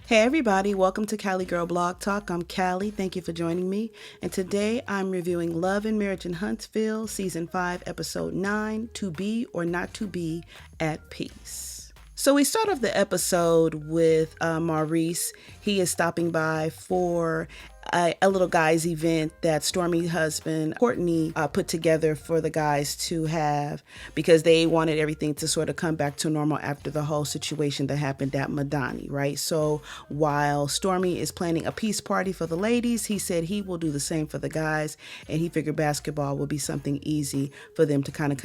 Hey everybody, welcome to Cali Girl Blog Talk. I'm Callie. Thank you for joining me. And today I'm reviewing Love and Marriage in Huntsville, Season 5, Episode 9, To Be or Not to Be at Peace. So we start off the episode with Maurice. He is stopping by for a little guys event that Stormi's husband Courtney put together for the guys to have because they wanted everything to sort of come back to normal after the whole situation that happened at Madani, right? So while Stormi is planning a peace party for the ladies, he said he will do the same for the guys, and he figured basketball would be something easy for them to kind of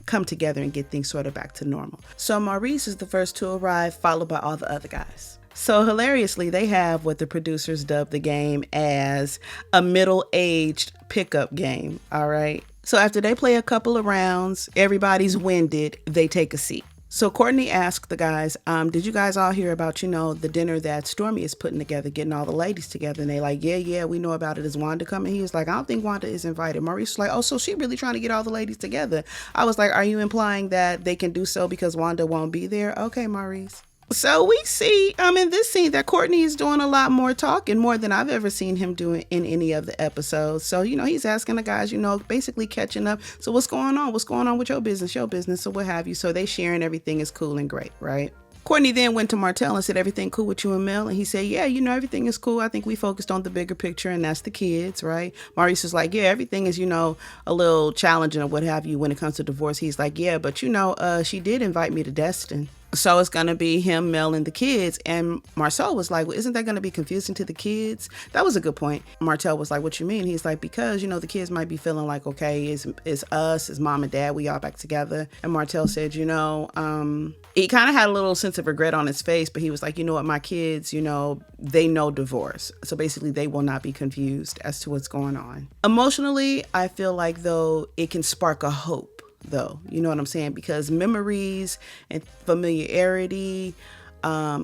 come together and get things sort of back to normal. So Maurice is the first to arrive, followed by all the other guys. So hilariously, they have what the producers dubbed the game as a middle-aged pickup game, all right? So after they play a couple of rounds, everybody's winded, they take a seat. So Courtney asked the guys, did you guys all hear about, the dinner that Stormi is putting together, getting all the ladies together? And they like, yeah, we know about it. Is Wanda coming? He was like, I don't think Wanda is invited. Maurice was like, oh, so she really trying to get all the ladies together. I was like, are you implying that they can do so because Wanda won't be there? Okay, Maurice. So we see in this scene that Courtney is doing a lot more talking, more than I've ever seen him doing in any of the episodes. So, he's asking the guys, basically catching up. So what's going on? What's going on with your business, or what have you? So they sharing everything is cool and great, right? Courtney then went to Martell and said, everything cool with you and Mel? And he said, yeah, everything is cool. I think we focused on the bigger picture, and that's the kids, right? Maurice is like, yeah, everything is, a little challenging or what have you when it comes to divorce. He's like, yeah, but, she did invite me to Destin. So it's going to be him, Mel, and the kids. And Marcel was like, well, isn't that going to be confusing to the kids? That was a good point. Martell was like, what you mean? He's like, because, the kids might be feeling like, okay, it's us, it's mom and dad, we all back together. And Martell said, he kind of had a little sense of regret on his face, but he was like, you know what, my kids, they know divorce. So basically they will not be confused as to what's going on. Emotionally, I feel like, though, it can spark a hope. Though, you know what I'm saying? Because memories and familiarity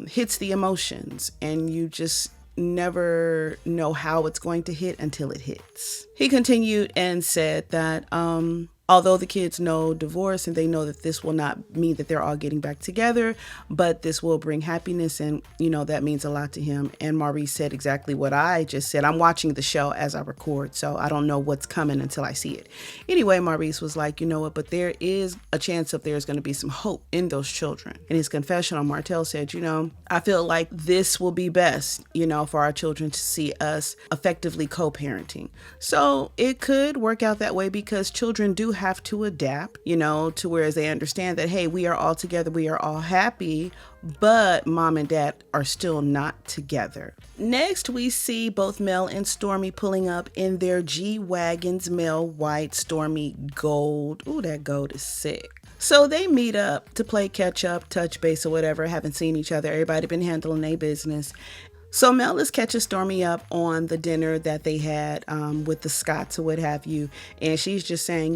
hits the emotions, and you just never know how it's going to hit until it hits. He continued and said that although the kids know divorce and they know that this will not mean that they're all getting back together, but this will bring happiness, and that means a lot to him. And Maurice said exactly what I just said. I'm watching the show as I record, so I don't know what's coming until I see it. Anyway, Maurice was like, you know what, but there is a chance that there's going to be some hope in those children. In his confessional, Martell said, I feel like this will be best, for our children to see us effectively co-parenting. So it could work out that way because children do have to adapt, to whereas they understand that, hey, we are all together, we are all happy, but mom and dad are still not together. Next, we see both Mel and Stormi pulling up in their G-Wagons, Mel white, Stormi gold. Ooh, that gold is sick. So they meet up to play catch up, touch base or whatever, haven't seen each other. Everybody been handling their business. So Mel is catching Stormi up on the dinner that they had with the Scotts or what have you. And she's just saying,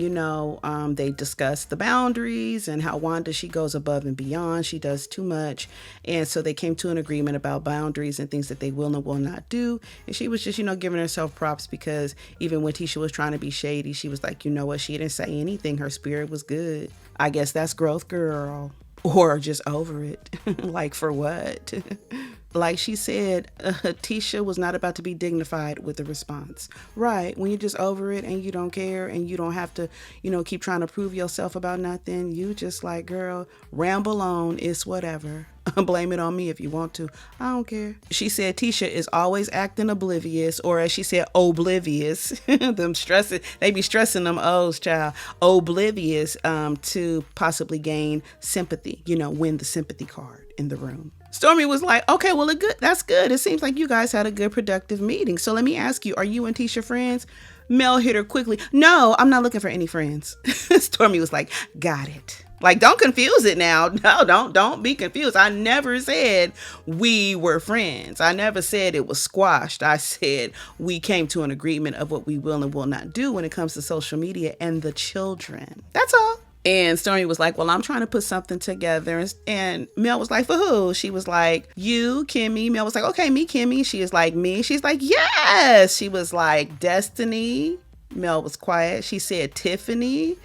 they discussed the boundaries and how Wanda, she goes above and beyond. She does too much. And so they came to an agreement about boundaries and things that they will and will not do. And she was just, giving herself props because even when Tisha was trying to be shady, she was like, you know what? She didn't say anything. Her spirit was good. I guess that's growth, girl. Or just over it. Like for what? Like she said, Tisha was not about to be dignified with a response. Right. When you're just over it and you don't care and you don't have to, keep trying to prove yourself about nothing. You just like, girl, ramble on. It's whatever. Blame it on me if you want to. I don't care. She said Tisha is always acting oblivious, or as she said, oblivious. They be stressing them O's, child. Oblivious to possibly gain sympathy, win the sympathy card in the room. Stormi was like, okay, well, that's good. It seems like you guys had a good, productive meeting. So let me ask you, are you and Tisha friends? Mel hit her quickly. No, I'm not looking for any friends. Stormi was like, got it. Like, don't confuse it now. No, don't be confused. I never said we were friends. I never said it was squashed. I said we came to an agreement of what we will and will not do when it comes to social media and the children. That's all. And Stormi was like, well, I'm trying to put something together. And Mel was like, for who? She was like, you, Kimmy. Mel was like, okay, me, Kimmy. She is like, me. She's like, yes. She was like, Destiny. Mel was quiet. She said Tiffany.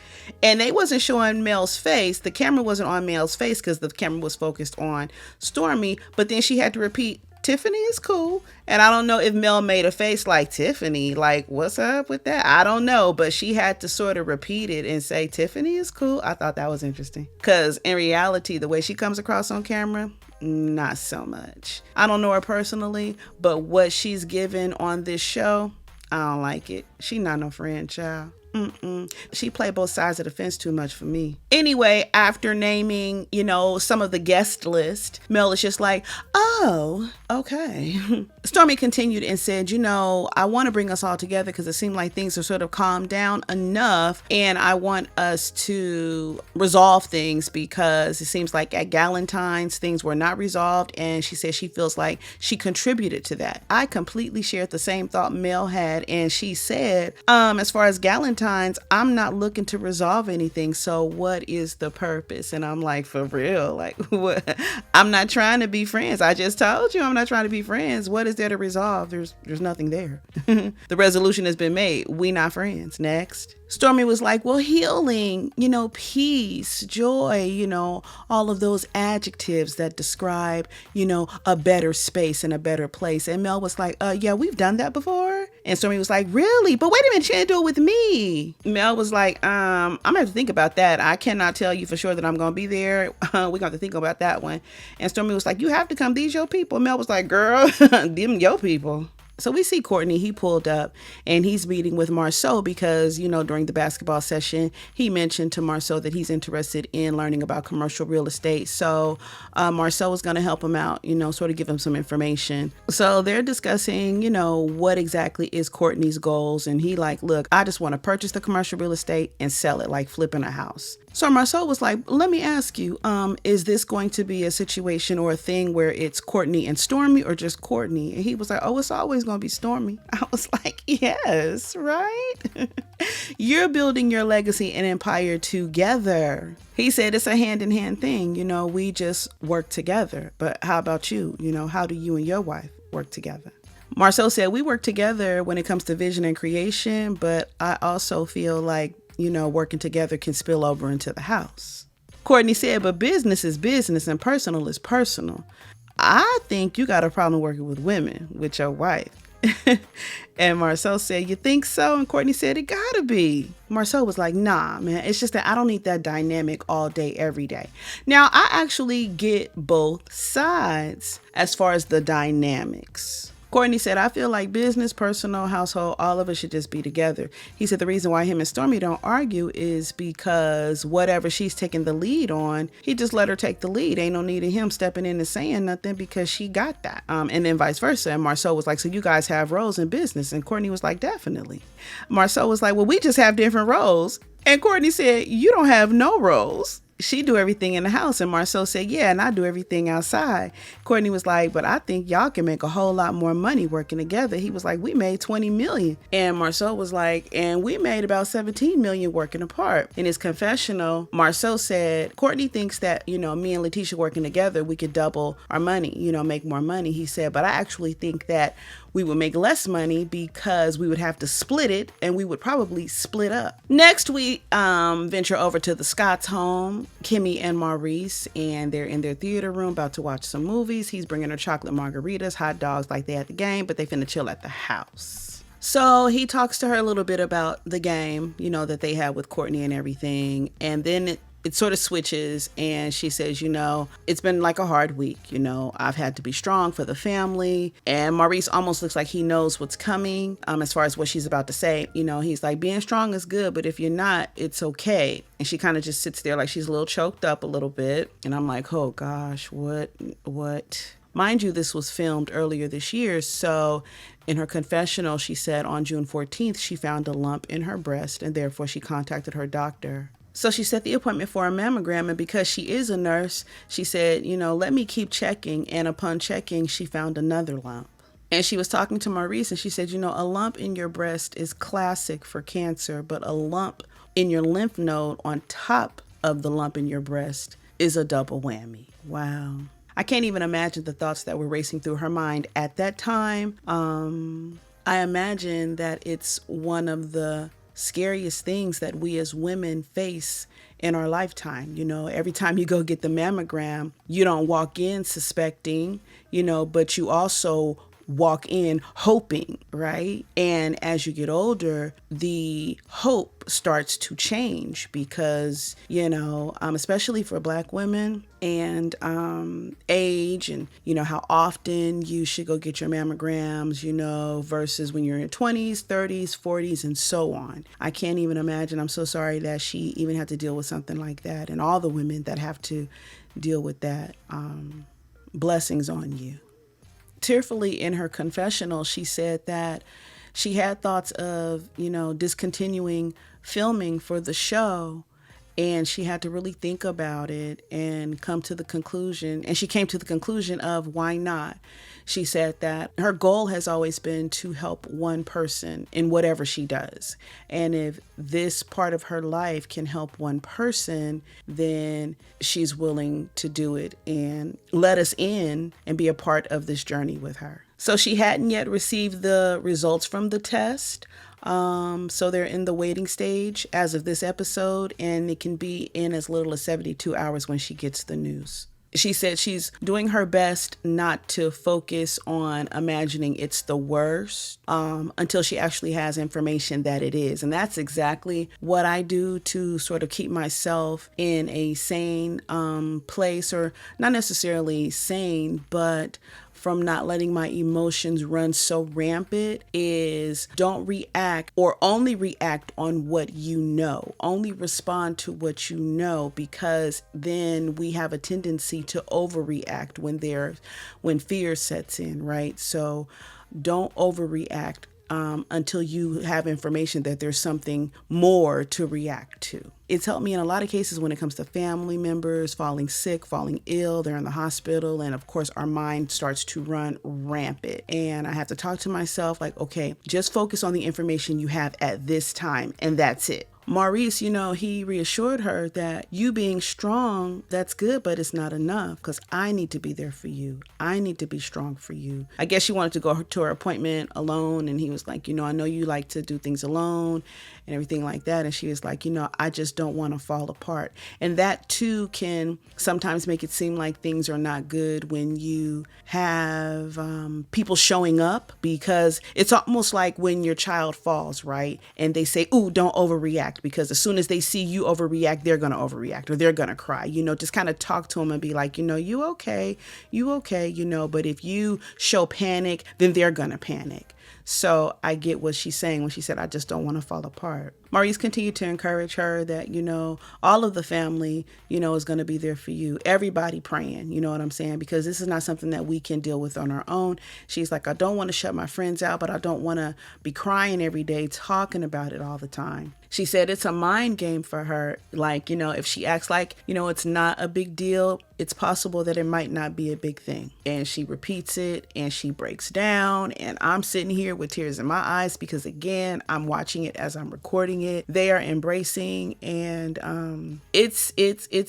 And they wasn't showing Mel's face. The camera wasn't on Mel's face because the camera was focused on Stormi. But then she had to repeat Tiffany is cool. And I don't know if Mel made a face like, Tiffany, like, what's up with that? I don't know. But she had to sort of repeat it and say, Tiffany is cool. I thought that was interesting. Because in reality, the way she comes across on camera, not so much. I don't know her personally, but what she's given on this show, I don't like it. She not no friend, child. She played both sides of the fence too much for me. Anyway, after naming, some of the guest list, Mel is just like, oh, okay. Stormi continued and said, I want to bring us all together because it seemed like things are sort of calmed down enough. And I want us to resolve things because it seems like at Galentine's things were not resolved. And she said she feels like she contributed to that. I completely shared the same thought Mel had. And she said, as far as Galentine's, I'm not looking to resolve anything. So what is the purpose? And I'm like, for real? Like, what? I'm not trying to be friends. I just told you I'm not trying to be friends. What is there to resolve? There's nothing there. The resolution has been made. We not friends. Next. Stormi was like, well, healing, peace, joy, all of those adjectives that describe, a better space and a better place. And Mel was like, yeah, we've done that before. And Stormi was like, really? But wait a minute, she didn't do it with me. Mel was like, I'm gonna have to think about that. I cannot tell you for sure that I'm gonna be there. We're gonna have to think about that one. And Stormi was like, you have to come. These your people. Mel was like, girl, them your people. So we see Courtney, he pulled up and he's meeting with Marceau because, during the basketball session, he mentioned to Marceau that he's interested in learning about commercial real estate. So Marceau is going to help him out, sort of give him some information. So they're discussing, what exactly is Courtney's goals. And he like, look, I just want to purchase the commercial real estate and sell it, like flipping a house. So Marceau was like, let me ask you, is this going to be a situation or a thing where it's Courtney and Stormi or just Courtney? And he was like, oh, it's always going to be Stormi. I was like, yes, right? You're building your legacy and empire together. He said it's a hand-in-hand thing. We just work together. But how about you? How do you and your wife work together? Marceau said, we work together when it comes to vision and creation, but I also feel like working together can spill over into the house. Courtney said, but business is business and personal is personal. I think you got a problem working with women, with your wife. And Marceau said, you think so? And Courtney said, it gotta be. Marceau was like, nah, man, it's just that I don't need that dynamic all day, every day. Now, I actually get both sides as far as the dynamics. Courtney said, I feel like business, personal, household, all of us should just be together. He said the reason why him and Stormi don't argue is because whatever she's taking the lead on, he just let her take the lead. Ain't no need of him stepping in and saying nothing because she got that. And then vice versa. And Marceau was like, so you guys have roles in business? And Courtney was like, definitely. Marceau was like, well, we just have different roles. And Courtney said, you don't have no roles. She do everything in the house. And Marceau said, yeah, and I do everything outside. Courtney was like, but I think y'all can make a whole lot more money working together. He was like, we made 20 million. And Marceau was like, and we made about 17 million working apart. In his confessional, Marceau said, Courtney thinks that, me and Letitia working together, we could double our money, make more money. He said, but I actually think that we would make less money because we would have to split it and we would probably split up. Next, we venture over to the Scott's home, Kimmy and Maurice, and they're in their theater room about to watch some movies. He's bringing her chocolate margaritas, hot dogs like they at the game, but they finna chill at the house. So he talks to her a little bit about the game, that they had with Courtney and everything. And then it sort of switches and she says, it's been like a hard week. I've had to be strong for the family. And Maurice almost looks like he knows what's coming as far as what she's about to say. He's like, being strong is good, but if you're not, it's okay. And she kind of just sits there like she's a little choked up a little bit. And I'm like, oh gosh, what? Mind you, this was filmed earlier this year. So in her confessional, she said on June 14th, she found a lump in her breast and therefore she contacted her doctor. So she set the appointment for a mammogram, and because she is a nurse, she said, let me keep checking. And upon checking, she found another lump. And she was talking to Maurice and she said, a lump in your breast is classic for cancer, but a lump in your lymph node on top of the lump in your breast is a double whammy. Wow. I can't even imagine the thoughts that were racing through her mind at that time. I imagine that it's one of the scariest things that we as women face in our lifetime. Every time you go get the mammogram, you don't walk in suspecting, but you also walk in hoping, right? And as you get older, the hope starts to change because, especially for Black women and age and, how often you should go get your mammograms, versus when you're in 20s, 30s, 40s, and so on. I can't even imagine. I'm so sorry that she even had to deal with something like that, and all the women that have to deal with that. Blessings on you. Tearfully in her confessional, she said that she had thoughts of, discontinuing filming for the show, and she had to really think about it and come to the conclusion. And she came to the conclusion of why not. She said that her goal has always been to help one person in whatever she does. And if this part of her life can help one person, then she's willing to do it and let us in and be a part of this journey with her. So she hadn't yet received the results from the test. So they're in the waiting stage as of this episode, and it can be in as little as 72 hours when she gets the news. She said she's doing her best not to focus on imagining it's the worst until she actually has information that it is. And that's exactly what I do to sort of keep myself in a sane place, or not necessarily sane, but from not letting my emotions run so rampant, is don't react, or only react on what you know. Only respond to what you know, because then we have a tendency to overreact when fear sets in, right? So don't overreact until you have information that there's something more to react to. It's helped me in a lot of cases when it comes to family members falling sick, falling ill, they're in the hospital, and of course our mind starts to run rampant. And I have to talk to myself like, okay, just focus on the information you have at this time, and that's it. Maurice, he reassured her that you being strong, that's good, but it's not enough, because I need to be there for you. I need to be strong for you. I guess she wanted to go to her appointment alone, and he was like, I know you like to do things alone and everything like that. And she was like, I just don't want to fall apart. And that too can sometimes make it seem like things are not good when you have people showing up, because it's almost like when your child falls, right? And they say, ooh, don't overreact, because as soon as they see you overreact, they're going to overreact, or they're going to cry. Just kind of talk to them and be like, you okay, but if you show panic, then they're going to panic. So I get what she's saying when she said, I just don't want to fall apart. Maurice continued to encourage her that, all of the family, is going to be there for you. Everybody praying, you know what I'm saying? Because this is not something that we can deal with on our own. She's like, I don't want to shut my friends out, but I don't want to be crying every day, talking about it all the time. She said it's a mind game for her. Like, if she acts like, it's not a big deal, it's possible that it might not be a big thing. And she repeats it and she breaks down, and I'm sitting here with tears in my eyes because, again, I'm watching it as I'm recording it. They are embracing, and it's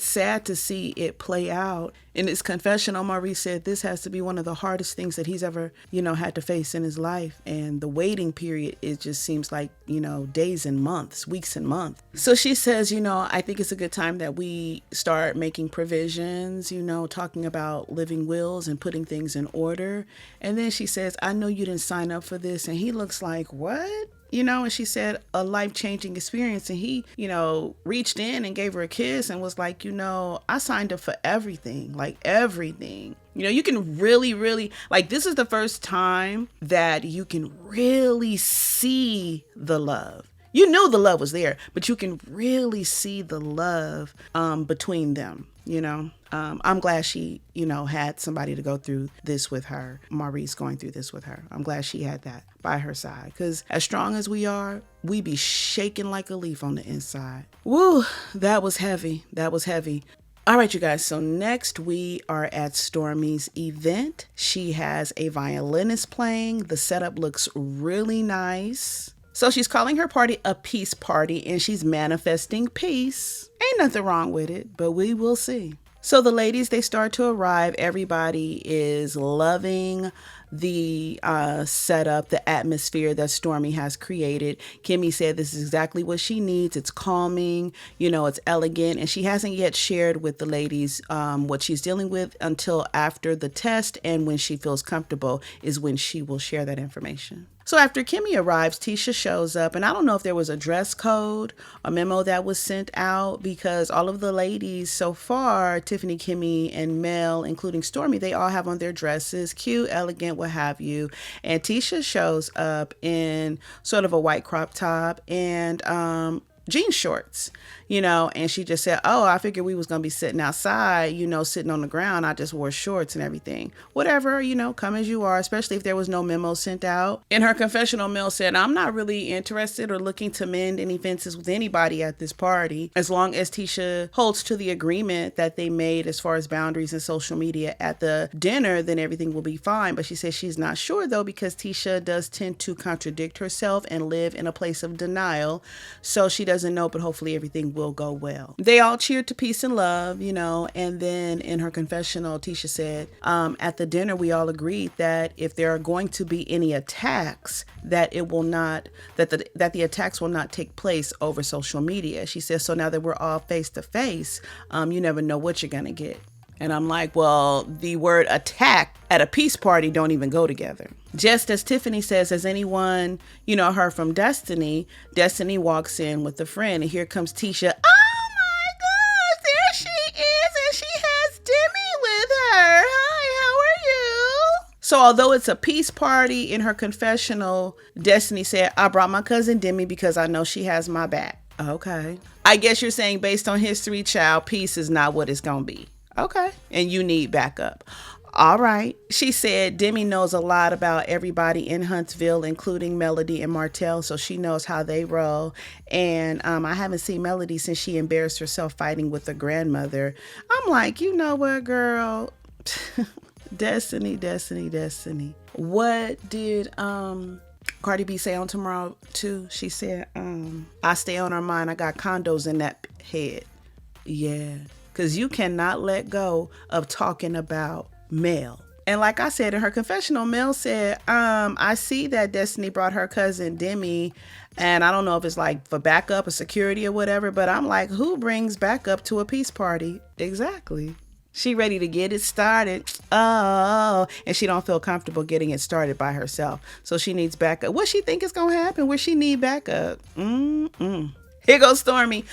sad to see it play out. In his confessional, Maurice said this has to be one of the hardest things that he's ever, had to face in his life. And the waiting period, it just seems like, days and months, weeks and months. So she says, I think it's a good time that we start making provisions, talking about living wills and putting things in order. And then she says, I know you didn't sign up for this. And he looks like, what? And she said a life-changing experience. And he, reached in and gave her a kiss and was like, I signed up for everything, like everything. You can really, really, like, this is the first time that you can really see the love. You knew the love was there, but you can really see the love between them, I'm glad she, had somebody to go through this with her. Maurice going through this with her. I'm glad she had that by her side, because as strong as we are, we be shaking like a leaf on the inside. Woo, that was heavy. That was heavy. All right, you guys. So next we are at Stormi's event. She has a violinist playing. The setup looks really nice. So she's calling her party a peace party, and she's manifesting peace. Ain't nothing wrong with it, but we will see. So the ladies, they start to arrive. Everybody is loving the setup, the atmosphere that Stormi has created. Kimmy said this is exactly what she needs. It's calming, it's elegant, and she hasn't yet shared with the ladies what she's dealing with until after the test, and when she feels comfortable is when she will share that information. So after Kimmy arrives, Tisha shows up, and I don't know if there was a dress code, a memo that was sent out, because all of the ladies so far, Tiffany, Kimmy, and Mel, including Stormi, they all have on their dresses, cute, elegant, what have you. And Tisha shows up in sort of a white crop top and jean shorts, and she just said, oh, I figured we was going to be sitting outside, sitting on the ground. I just wore shorts and everything. Whatever, come as you are, especially if there was no memo sent out. In her confessional, Mel said, I'm not really interested or looking to mend any fences with anybody at this party. As long as Tisha holds to the agreement that they made as far as boundaries and social media at the dinner, then everything will be fine. But she says she's not sure, though, because Tisha does tend to contradict herself and live in a place of denial. So she doesn't know, but hopefully everything will go well. They all cheered to peace and love, and then in her confessional, Tisha said, at the dinner, we all agreed that if there are going to be any attacks, that it will not, that the attacks will not take place over social media. She says, so now that we're all face to face, you never know what you're going to get. And I'm like, well, the word attack at a peace party don't even go together. Just as Tiffany says, has anyone, heard from Destiny? Destiny walks in with a friend, and here comes Tisha. Oh my gosh, there she is, and she has Demi with her. Hi, how are you? So although it's a peace party, in her confessional, Destiny said, I brought my cousin Demi because I know she has my back. Okay. I guess you're saying based on history, child, peace is not what it's going to be. Okay. And you need backup. All right. She said Demi knows a lot about everybody in Huntsville, including Melody and Martell, so she knows how they roll. And I haven't seen Melody since she embarrassed herself fighting with the grandmother. I'm like, you know what, girl? Destiny. What did Cardi B say on Tomorrow too? She said, I stay on her mind. I got condos in that head. Yeah. Because you cannot let go of talking about Mel. And like I said in her confessional, Mel said, I see that Destiny brought her cousin Demi, and I don't know if it's like for backup or security or whatever, but I'm like, who brings backup to a peace party? Exactly. She ready to get it started. Oh, and she don't feel comfortable getting it started by herself. So she needs backup. What she think is going to happen? Where she need backup? Here goes Stormi.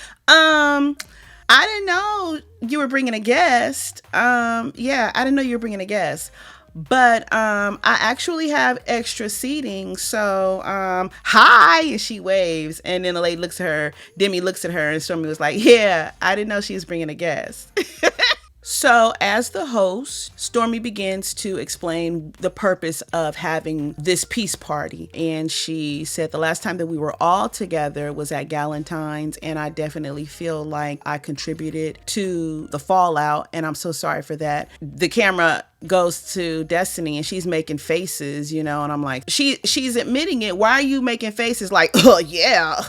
I didn't know you were bringing a guest. I didn't know you were bringing a guest. But I actually have extra seating. So, hi, and she waves. And then the lady looks at her. Demi looks at her, and Stormi was like, yeah, I didn't know she was bringing a guest. So as the host, Stormi begins to explain the purpose of having this peace party. And she said the last time that we were all together was at Galentine's, and I definitely feel like I contributed to the fallout, and I'm so sorry for that. The camera goes to Destiny and she's making faces, and I'm like, she's admitting it. Why are you making faces like, oh yeah,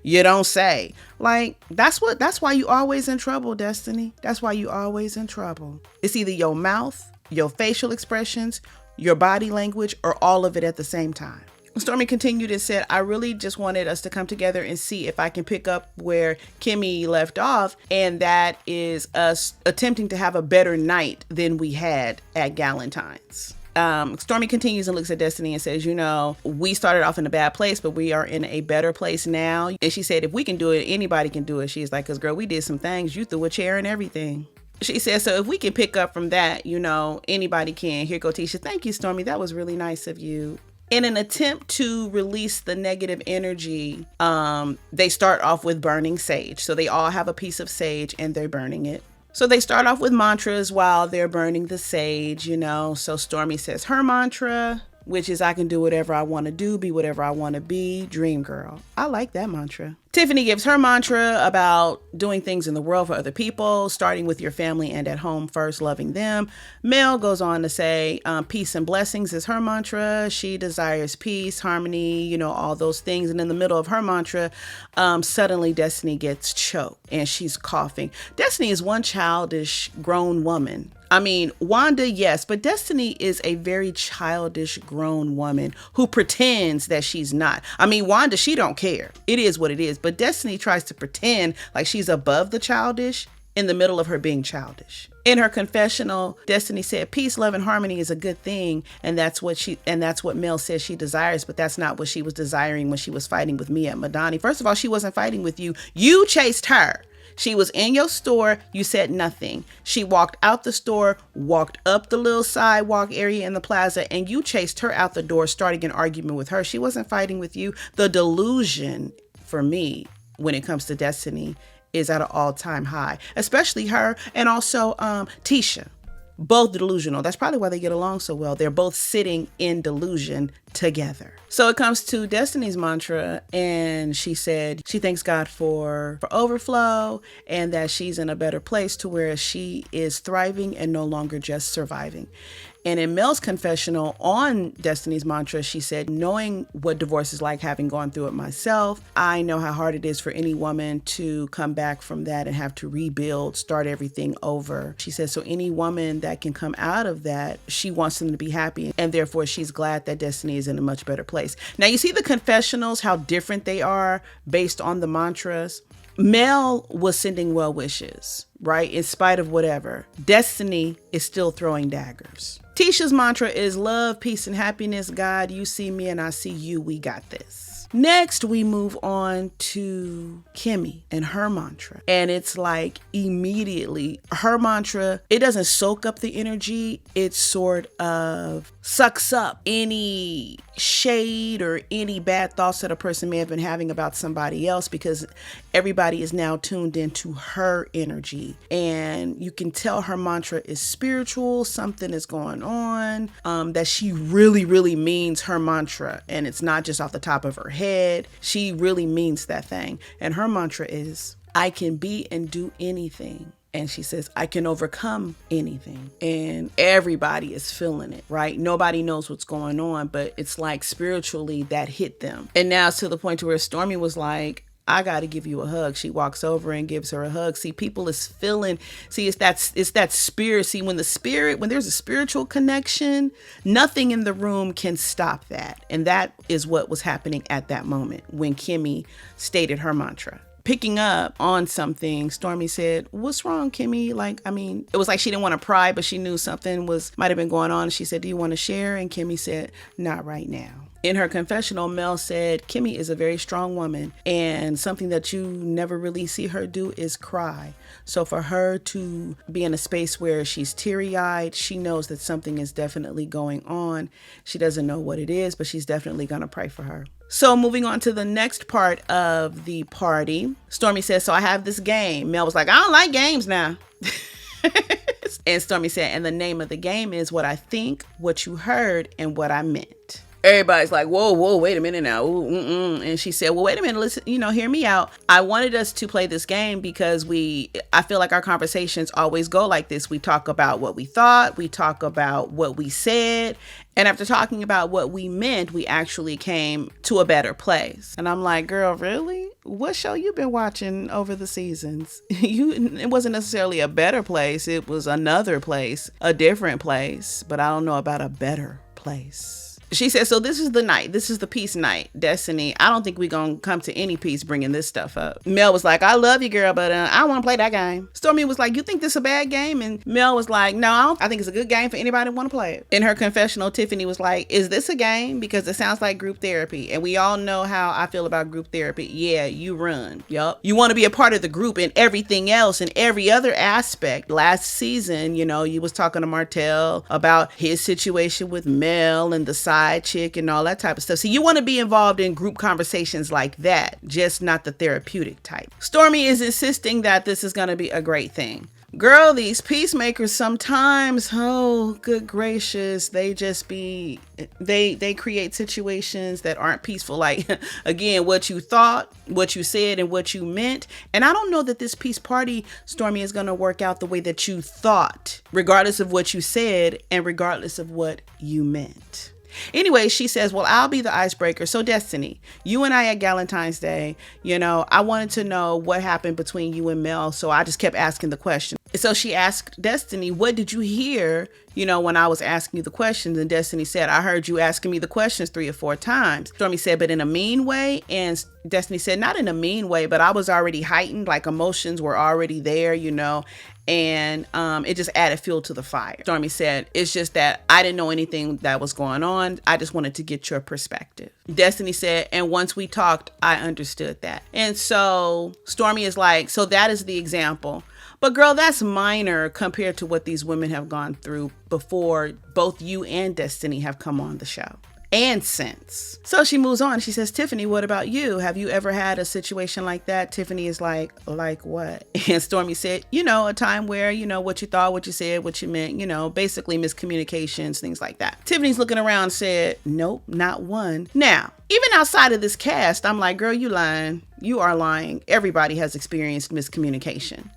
you don't say? Like, that's why you always in trouble, Destiny. That's why you always in trouble. It's either your mouth, your facial expressions, your body language, or all of it at the same time. Stormi continued and said, I really just wanted us to come together and see if I can pick up where Kimmy left off, and that is us attempting to have a better night than we had at Galentine's. Stormi continues and looks at Destiny and says, we started off in a bad place, but we are in a better place now. And she said, if we can do it, anybody can do it. She's like, because girl, we did some things. You threw a chair and everything. She says, so if we can pick up from that, anybody can. Here go Tisha. Thank you, Stormi. That was really nice of you. In an attempt to release the negative energy, they start off with burning sage. So they all have a piece of sage and they're burning it. So they start off with mantras while they're burning the sage, So Stormi says her mantra, which is I can do whatever I want to do, be whatever I want to be, dream girl. I like that mantra. Tiffany gives her mantra about doing things in the world for other people, starting with your family and at home first, loving them. Mel goes on to say peace and blessings is her mantra. She desires peace, harmony, all those things. And in the middle of her mantra, suddenly Destiny gets choked and she's coughing. Destiny is one childish grown woman. I mean, Wanda, yes, but Destiny is a very childish grown woman who pretends that she's not. I mean, Wanda, she don't care. It is what it is. But Destiny tries to pretend like she's above the childish in the middle of her being childish. In her confessional, Destiny said, peace, love, and harmony is a good thing. And that's what Mel says she desires. But that's not what she was desiring when she was fighting with me at Madani. First of all, she wasn't fighting with you. You chased her. She was in your store. You said nothing. She walked out the store, walked up the little sidewalk area in the plaza, and you chased her out the door, starting an argument with her. She wasn't fighting with you. The delusion for me when it comes to Destiny is at an all-time high, especially her and also Tisha. Both delusional. That's probably why they get along so well. They're both sitting in delusion together. So it comes to Destiny's mantra, and she said she thanks God for overflow and that she's in a better place to where she is thriving and no longer just surviving. And in Mel's confessional on Destiny's mantra, she said, knowing what divorce is like, having gone through it myself, I know how hard it is for any woman to come back from that and have to rebuild, start everything over. She said, so any woman that can come out of that, she wants them to be happy. And therefore, she's glad that Destiny is in a much better place. Now, you see the confessionals, how different they are based on the mantras. Mel was sending well wishes, right? In spite of whatever. Destiny is still throwing daggers. Tisha's mantra is love, peace, and happiness. God, you see me and I see you. We got this. Next, we move on to Kimmy and her mantra. And it's like immediately her mantra, it doesn't soak up the energy. It sort of sucks up any shade or any bad thoughts that a person may have been having about somebody else, because everybody is now tuned into her energy. And you can tell her mantra is spiritual. Something is going on, that she really, really means her mantra. And it's not just off the top of her head. She really means that thing. And her mantra is, I can be and do anything. And she says, I can overcome anything. And everybody is feeling it, right? Nobody knows what's going on, but it's like spiritually that hit them. And now it's to the point to where Stormi was like, I got to give you a hug. She walks over and gives her a hug. See, people is feeling, it's that spirit. See, when there's a spiritual connection, nothing in the room can stop that. And that is what was happening at that moment when Kimmy stated her mantra. Picking up on something, Stormi said, what's wrong, Kimmy? It was like she didn't want to pry, but she knew something might have been going on. She said, do you want to share? And Kimmy said, not right now. In her confessional, Mel said, Kimmy is a very strong woman, and something that you never really see her do is cry. So for her to be in a space where she's teary-eyed, she knows that something is definitely going on. She doesn't know what it is, but she's definitely going to pray for her. So moving on to the next part of the party, Stormi says, so I have this game. Mel was like, I don't like games now. And Stormi said, and the name of the game is what I think, what you heard, and what I meant. Everybody's like, whoa, wait a minute now. Ooh. And she said, well, wait a minute. Listen, hear me out. I wanted us to play this game because I feel like our conversations always go like this. We talk about what we thought. We talk about what we said. And after talking about what we meant, we actually came to a better place. And I'm like, girl, really? What show you been watching over the seasons? It wasn't necessarily a better place. It was another place, a different place. But I don't know about a better place. She said, so this is the night. This is the peace night, Destiny. I don't think we're going to come to any peace bringing this stuff up. Mel was like, I love you, girl, but I don't want to play that game. Stormi was like, you think this is a bad game? And Mel was like, no, I think it's a good game for anybody who want to play it. In her confessional, Tiffany was like, is this a game? Because it sounds like group therapy. And we all know how I feel about group therapy. Yeah, you run. Yup. You want to be a part of the group and everything else and every other aspect. Last season, you was talking to Martell about his situation with Mel and the side chick and all that type of stuff. So you want to be involved in group conversations like that, just not the therapeutic type. Stormi is insisting that this is going to be a great thing. Girl, these peacemakers sometimes, oh, good gracious, they just be, they create situations that aren't peaceful. Like, again, what you thought, what you said, and what you meant. And I don't know that this peace party, Stormi, is going to work out the way that you thought, regardless of what you said and regardless of what you meant. Anyway, she says, well, I'll be the icebreaker. So Destiny, you and I at Valentine's Day, I wanted to know what happened between you and Mel. So I just kept asking the question. So she asked Destiny, what did you hear, when I was asking you the questions? And Destiny said, I heard you asking me the questions 3 or 4 times. Stormi said, but in a mean way? And Destiny said, not in a mean way, but I was already heightened, like emotions were already there, and it just added fuel to the fire. Stormi said, it's just that I didn't know anything that was going on. I just wanted to get your perspective. Destiny said, and once we talked, I understood that. And so Stormi is like, so that is the example. But girl, that's minor compared to what these women have gone through before both you and Destiny have come on the show. And since. So she moves on. She says, Tiffany, what about you? Have you ever had a situation like that? Tiffany is like what? And Stormi said, a time where, what you thought, what you said, what you meant, basically miscommunications, things like that. Tiffany's looking around and said, nope, not one. Now, even outside of this cast, I'm like, girl, you lying. You are lying. Everybody has experienced miscommunication.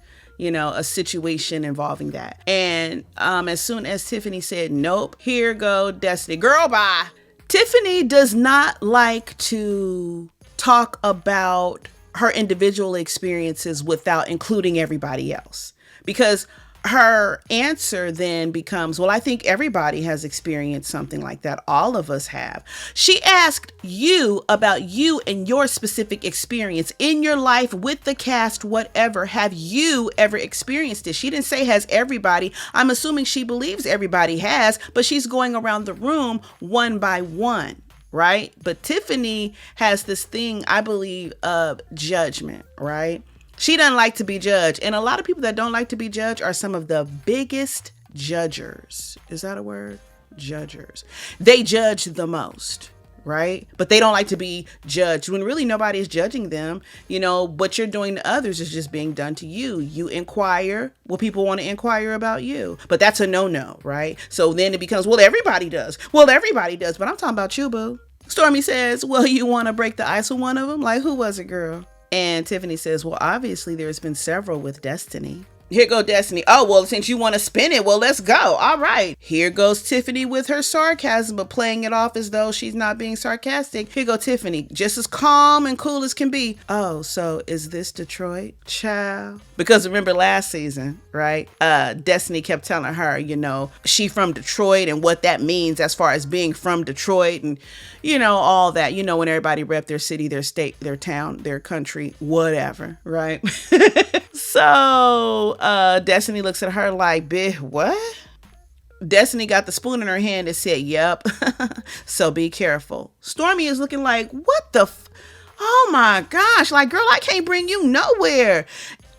A situation involving that. And as soon as Tiffany said, nope, here go Destiny. Girl, bye. Tiffany does not like to talk about her individual experiences without including everybody else, because her answer then becomes, well, I think everybody has experienced something like that. All of us have. She asked you about you and your specific experience in your life with the cast, whatever. Have you ever experienced it? She didn't say has everybody. I'm assuming she believes everybody has, but she's going around the room one by one. Right? But Tiffany has this thing, I believe, of judgment, right? She doesn't like to be judged. And a lot of people that don't like to be judged are some of the biggest judgers. Is that a word? Judgers. They judge the most, right? But they don't like to be judged when really nobody is judging them. What you're doing to others is just being done to you. You inquire what people want to inquire about you. But that's a no-no, right? So then it becomes, well, everybody does. Well, everybody does. But I'm talking about you, boo. Stormi says, well, you want to break the ice with one of them? Like, who was it, girl? And Tiffany says, well, obviously there's been several with Destiny. Here go Destiny. Oh, well, since you want to spin it, well, let's go. All right. Here goes Tiffany with her sarcasm, but playing it off as though she's not being sarcastic. Here go Tiffany, just as calm and cool as can be. Oh, so is this Detroit? Child. Because remember last season, right? Destiny kept telling her, she from Detroit and what that means as far as being from Detroit and, all that, when everybody rep their city, their state, their town, their country, whatever, right? So Destiny looks at her like, bitch, what? Destiny got the spoon in her hand and said, yep. So be careful. Stormi is looking like, what the oh my gosh, like, girl, I can't bring you nowhere.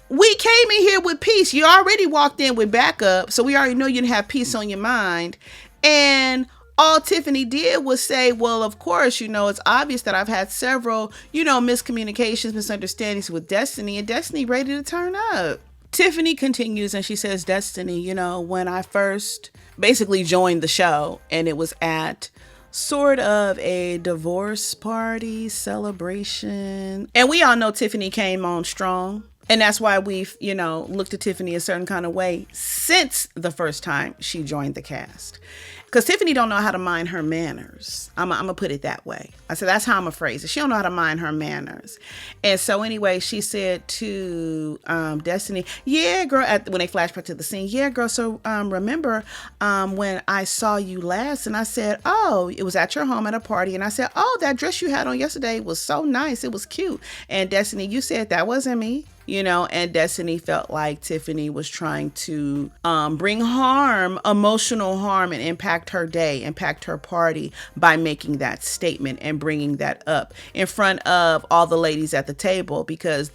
We came in here with peace. You already walked in with backup, so we already know you didn't have peace on your mind. And all Tiffany did was say, well, of course, it's obvious that I've had several, miscommunications, misunderstandings with Destiny, and Destiny ready to turn up. Tiffany continues and she says, Destiny, when I first basically joined the show, and it was at sort of a divorce party celebration. And we all know Tiffany came on strong. And that's why we've, looked at Tiffany a certain kind of way since the first time she joined the cast. Because Tiffany don't know how to mind her manners. I'm going to put it that way. I said, that's how I'm going to phrase it. She don't know how to mind her manners. And so anyway, she said to Destiny, yeah, girl, when they flash back to the scene, yeah, girl, so remember when I saw you last, and I said, oh, it was at your home at a party. And I said, oh, that dress you had on yesterday was so nice. It was cute. And Destiny, you said that wasn't me. And Destiny felt like Tiffany was trying to bring harm, emotional harm, and impact her day, impact her party by making that statement and bringing that up in front of all the ladies at the table because,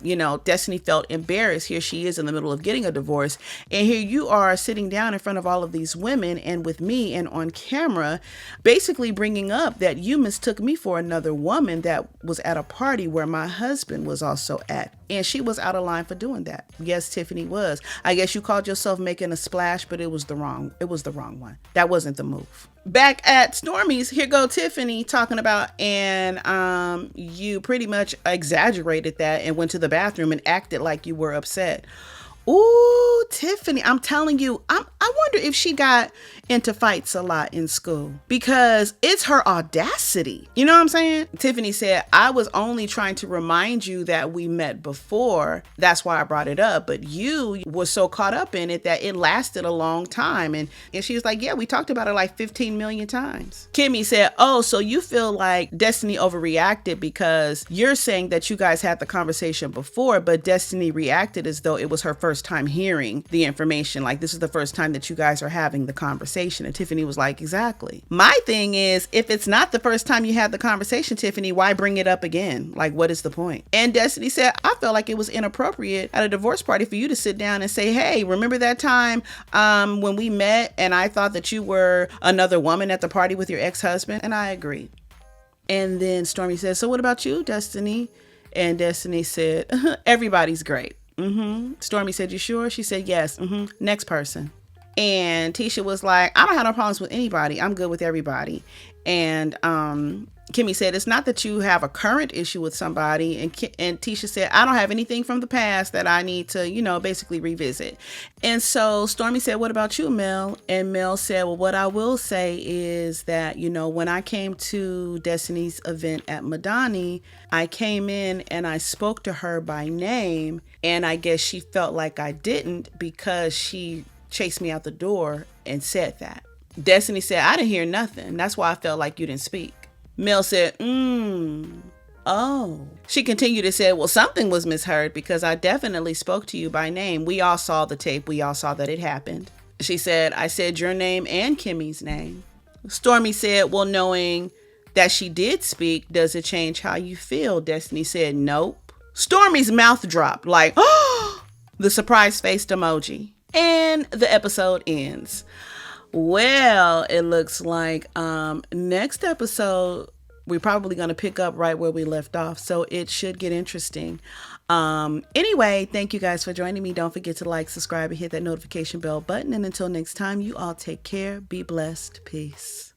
Destiny felt embarrassed. Here she is in the middle of getting a divorce. And here you are sitting down in front of all of these women and with me and on camera, basically bringing up that you mistook me for another woman that was at a party where my husband was also at And she was out of line for doing that. Yes, Tiffany was. I guess you called yourself making a splash, but it was the wrong one. That wasn't the move. Back at Stormi's, here go Tiffany talking about, and you pretty much exaggerated that and went to the bathroom and acted like you were upset. Ooh, Tiffany, I'm telling you, I wonder if she got into fights a lot in school, because it's her audacity. You know what I'm saying? Tiffany said, I was only trying to remind you that we met before. That's why I brought it up. But you were so caught up in it that it lasted a long time. And she was like, yeah, we talked about it like 15 million times. Kimmy said, oh, so you feel like Destiny overreacted because you're saying that you guys had the conversation before, but Destiny reacted as though it was her first time hearing the information. Like, this is the first time that you guys are having the conversation. And Tiffany was like, exactly. My thing is, if it's not the first time you had the conversation, Tiffany, why bring it up again? Like, what is the point? And Destiny said, I felt like it was inappropriate at a divorce party for you to sit down and say, hey, remember that time when we met and I thought that you were another woman at the party with your ex-husband? And I agree. And then Stormi says, so what about you, Destiny? And Destiny said, everybody's great. Stormi said, you sure? She said, yes. Next person. And Tisha was like, I don't have no problems with anybody. I'm good with everybody. And Kimmy said, it's not that you have a current issue with somebody. And Tisha said, I don't have anything from the past that I need to, basically revisit. And so Stormi said, what about you, Mel? And Mel said, well, what I will say is that, when I came to Destiny's event at Madani, I came in and I spoke to her by name. And I guess she felt like I didn't because she chased me out the door and said that. Destiny said, I didn't hear nothing. That's why I felt like you didn't speak. Mel said, oh. She continued to say, well, something was misheard because I definitely spoke to you by name. We all saw the tape. We all saw that it happened. She said, I said your name and Kimmy's name. Stormi said, well, knowing that she did speak, does it change how you feel? Destiny said, nope. Stormi's mouth dropped like, oh, the surprise-faced emoji. And the episode ends. Well, it looks like next episode, we're probably going to pick up right where we left off. So it should get interesting. Anyway, thank you guys for joining me. Don't forget to like, subscribe, and hit that notification bell button. And until next time, you all take care. Be blessed. Peace.